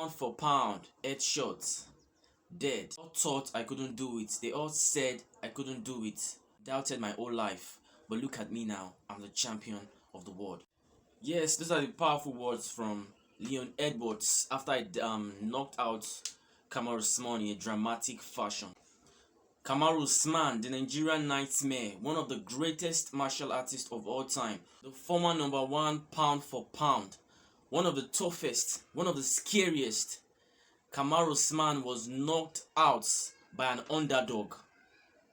Pound for pound, headshots, dead. All thought I couldn't do it. They all said I couldn't do it. Doubted my whole life. But look at me now. I'm the champion of the world. Yes, those are the powerful words from Leon Edwards after I knocked out Kamaru Usman in a dramatic fashion. Kamaru Usman, the Nigerian nightmare, one of the greatest martial artists of all time, the former #1 pound for pound, one of the toughest, one of the scariest. Kamaru Usman was knocked out by an underdog,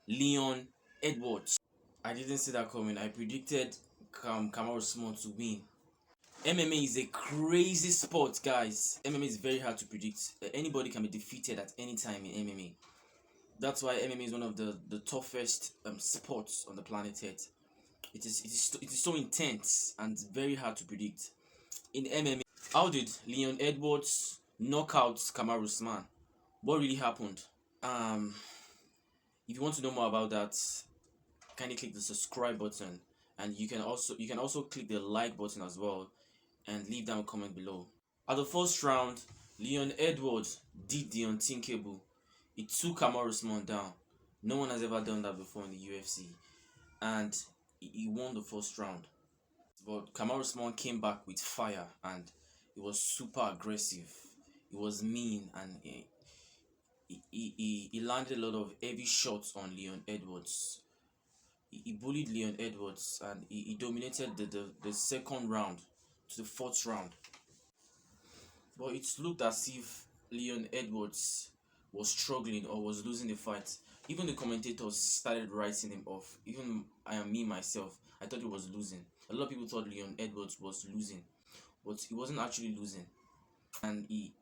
Leon Edwards. I didn't see that coming. I predicted Kamaru Usman to win. MMA is a crazy sport, guys. MMA is very hard to predict. Anybody can be defeated at any time in MMA. That's why MMA is one of the toughest sports on the planet Earth. It is so intense and very hard to predict. In MMA, how did Leon Edwards knock out Kamaru Usman? What really happened? If you want to know more about that, kindly click the subscribe button, and you can also click the like button as well, and leave down a comment below. At the first round, Leon Edwards did the unthinkable. He took Kamaru Usman down. No one has ever done that before in the UFC, and he won the first round. But Kamaru Usman came back with fire, and he was super aggressive. He was mean, and he landed a lot of heavy shots on Leon Edwards. He bullied Leon Edwards, and he dominated the second round to the fourth round. But it looked as if Leon Edwards was struggling or was losing the fight. Even the commentators started writing him off. Even me myself, I thought he was losing. A lot of people thought Leon Edwards was losing, but he wasn't actually losing. And he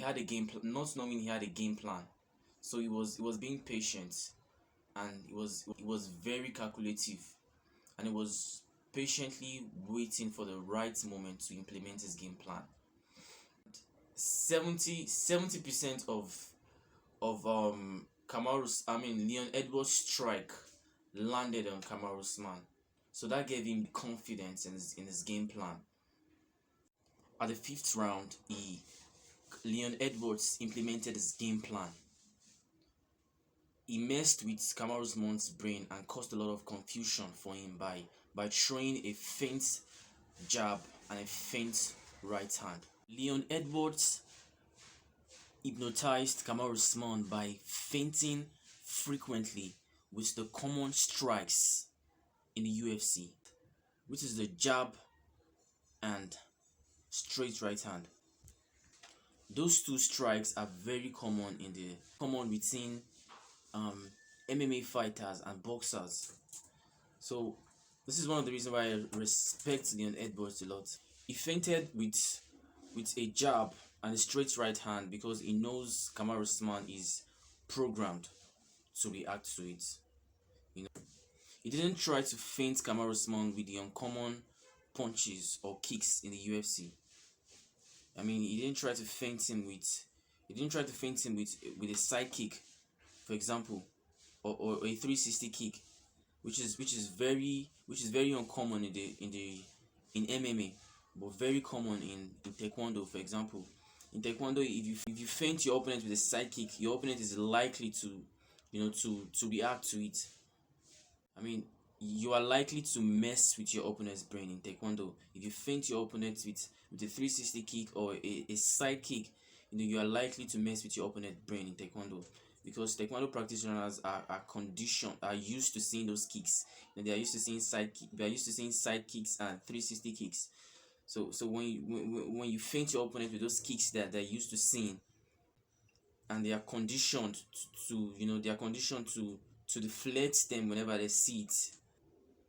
had a game plan, not knowing he had a game plan. So he was being patient, and he was very calculative, and he was patiently waiting for the right moment to implement his game plan. 70% of Leon Edwards' strike landed on Kamaru Usman, so that gave him confidence in his game plan. At the fifth round, Leon Edwards implemented his game plan. He messed with Kamaru Usman's brain and caused a lot of confusion for him by throwing a feint jab and a feint right hand. Leon Edwards hypnotized Kamaru Usman by feinting frequently with the common strikes in the UFC, which is the jab and straight right hand. Those two strikes are very common within MMA fighters and boxers. So this is one of the reasons why I respect Leon Edwards a lot. He feinted with a jab and a straight right hand because he knows Kamaru Usman is programmed to react to it. He didn't try to feint Kamaru Usman with the uncommon punches or kicks in the UFC. He didn't try to feint him with a side kick, for example, or a 360 kick, which is very uncommon in MMA, but very common in Taekwondo, for example. In Taekwondo, if you feint your opponent with a side kick, your opponent is likely to react to it. You are likely to mess with your opponent's brain in Taekwondo. If you feint your opponent with a 360 kick or a side kick, you are likely to mess with your opponent's brain in Taekwondo, because Taekwondo practitioners are used to seeing those kicks. They are used to seeing side kicks and 360 kicks. So when you feint your opponent with those kicks that they're used to seeing, and they are conditioned to deflate them whenever they see it.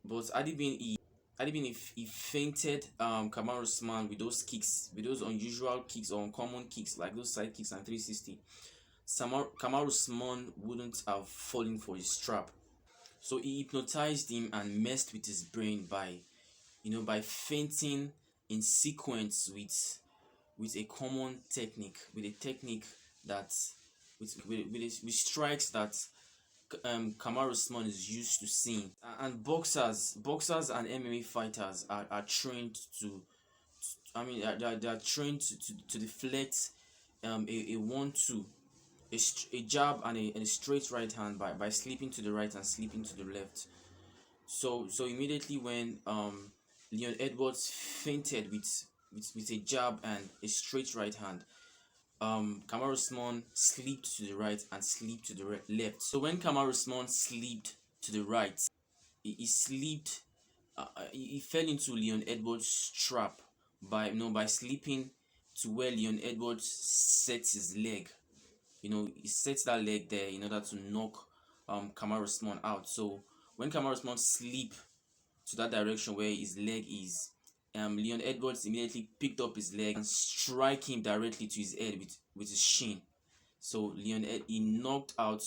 But Adibin, if he feinted Kamaru Usman with those kicks, with those unusual kicks or uncommon kicks like those side kicks and 360, Kamaru Usman wouldn't have fallen for his trap. So he hypnotized him and messed with his brain by feinting in sequence with a common technique, with strikes that Kamaru Usman is used to seeing. And boxers and MMA fighters are trained to deflect a 1-2, a jab and a straight right hand by slipping to the right and slipping to the left. So immediately when Leon Edwards fainted with a jab and a straight right hand, Kamaru Usman slipped to the right and slipped to the left. So when Kamaru Usman slipped to the right, he slipped, he fell into Leon Edwards' trap by slipping to where Leon Edwards sets his leg. He sets that leg there in order to knock Kamaru Usman out. So when Kamaru Usman slip to that direction where his leg is, Leon Edwards immediately picked up his leg and strike him directly to his head with his shin. So he knocked out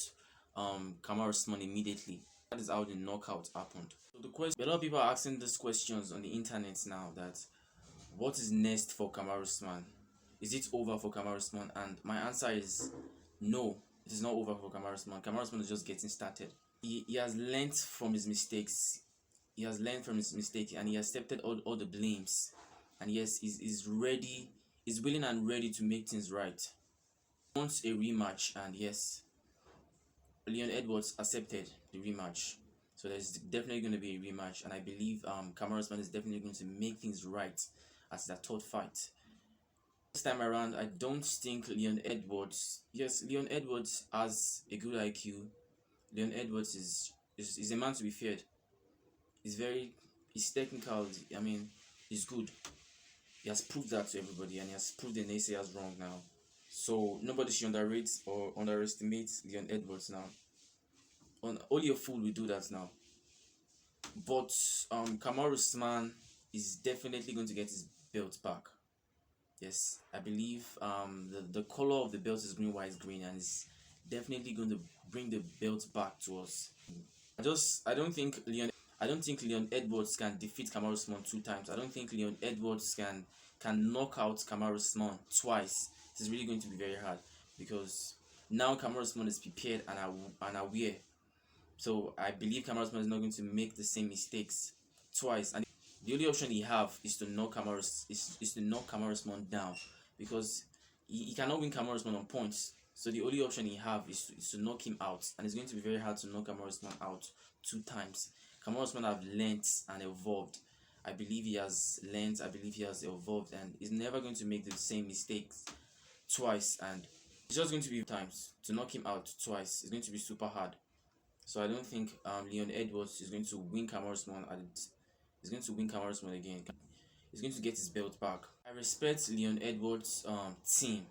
Kamaru Usman immediately. That is how the knockout happened. So a lot of people are asking these questions on the internet now, that what is next for Kamaru Usman? Is it over for Kamaru Usman? And my answer is no, it is not over for Kamaru Usman. Kamaru Usman is just getting started. He has learned from his mistakes. He has learned from his mistake and he accepted all the blames. And yes, he's ready, he's willing and ready to make things right. He wants a rematch, and yes, Leon Edwards accepted the rematch. So there's definitely going to be a rematch, and I believe Kamaru Usman is definitely going to make things right as their third fight. This time around, I don't think Leon Edwards. Yes, Leon Edwards has a good IQ. Leon Edwards is a man to be feared. He's technical. I mean, he's good. He has proved that to everybody, and he has proved the naysayers wrong now. So nobody should underrate or underestimate Leon Edwards now. Only a fool will do that now. But Kamaru Usman is definitely going to get his belt back. Yes, I believe the color of the belt is green, white, green, and it's definitely going to bring the belt back to us. I don't think Leon Edwards can defeat Kamaru Usman 2 times. I don't think Leon Edwards can knock out Kamaru Usman twice. It is really going to be very hard, because now Kamaru Usman is prepared and aware. So I believe Kamaru Usman is not going to make the same mistakes twice. And the only option he have is to knock Kamaru Usman down, because he cannot win Kamaru Usman on points. So the only option he have is to knock him out, and it's going to be very hard to knock Kamaru Usman out 2 times. Kamaru Usman have learnt and evolved. I believe he has learnt, I believe he has evolved, and he's never going to make the same mistakes twice. And it's just going to be times to knock him out twice. It's going to be super hard. So I don't think Leon Edwards is going to win Kamaru Usman. He's going to win Kamaru Usman again. He's going to get his belt back. I respect Leon Edwards' team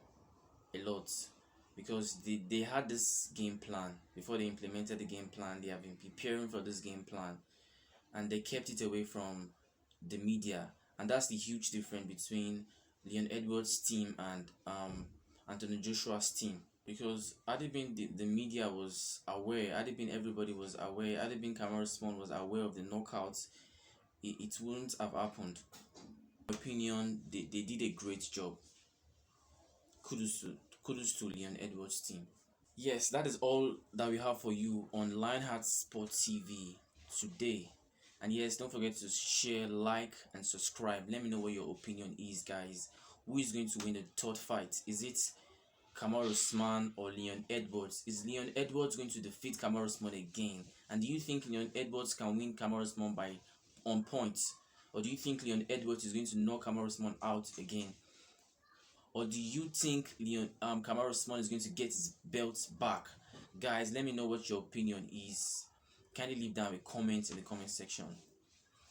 a lot, because they had this game plan. Before they implemented the game plan, they have been preparing for this game plan, and they kept it away from the media. And that's the huge difference between Leon Edwards' team and Anthony Joshua's team. Because had it been the media was aware, had it been everybody was aware, had it been Kamaru Usman was aware of the knockouts, it wouldn't have happened. In my opinion, they did a great job. Kudos to Leon Edwards' team. Yes, that is all that we have for you on Lionheart Sports TV today. And yes, don't forget to share, like, and subscribe. Let me know what your opinion is, guys. Who is going to win the third fight? Is it Kamaru Usman or Leon Edwards? Is Leon Edwards going to defeat Kamaru Usman again? And do you think Leon Edwards can win Kamaru Usman on points? Or do you think Leon Edwards is going to knock Kamaru Usman out again? Or do you think Kamaru Usman is going to get his belt back? Guys, let me know what your opinion is. Kindly leave down a comment in the comment section.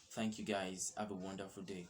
Thank you, guys. Have a wonderful day.